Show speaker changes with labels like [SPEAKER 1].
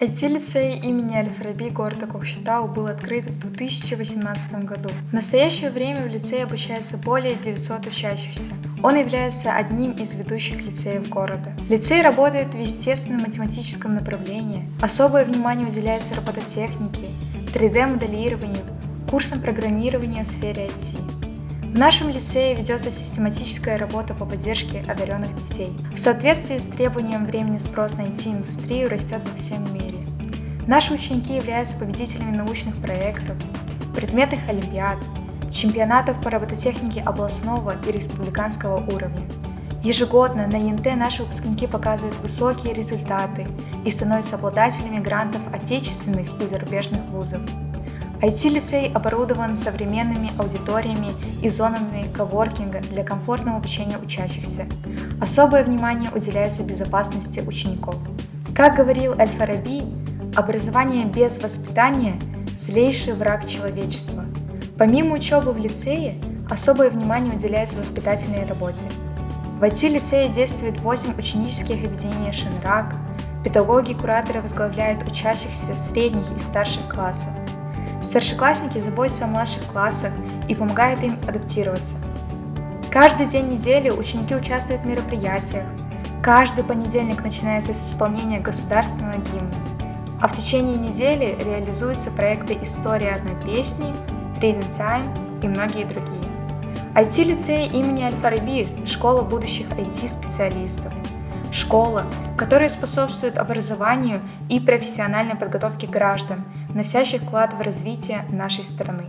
[SPEAKER 1] IT-лицей имени Аль-Фараби города Кокшетау был открыт в 2018 году. В настоящее время в лицее обучается более 900 учащихся. Он является одним из ведущих лицеев города. Лицей работает в естественно-математическом направлении. Особое внимание уделяется робототехнике, 3D-моделированию, курсам программирования в сфере IT. В нашем лицее ведется систематическая работа по поддержке одаренных детей. В соответствии с требованием времени спрос на IT-индустрию растет во всем мире. Наши ученики являются победителями научных проектов, предметных олимпиад, чемпионатов по робототехнике областного и республиканского уровня. Ежегодно на ЕНТ наши выпускники показывают высокие результаты и становятся обладателями грантов отечественных и зарубежных вузов. IT-лицей оборудован современными аудиториями и зонами коворкинга для комфортного обучения учащихся. Особое внимание уделяется безопасности учеников. Как говорил Аль-Фараби, образование без воспитания – злейший враг человечества. Помимо учебы в лицее, особое внимание уделяется воспитательной работе. В IT-лицее действует 8 ученических объединений «Шинрак», педагоги и кураторы возглавляют учащихся средних и старших классов. Старшеклассники заботятся о младших классах и помогают им адаптироваться. Каждый день недели ученики участвуют в мероприятиях. Каждый понедельник начинается с исполнения государственного гимна. А в течение недели реализуются проекты «История одной песни», «Reading Time» и многие другие. IT-лицей имени Аль-Фараби – школа будущих IT-специалистов. Школа, которая способствует образованию и профессиональной подготовке граждан, вносящих вклад в развитие нашей страны.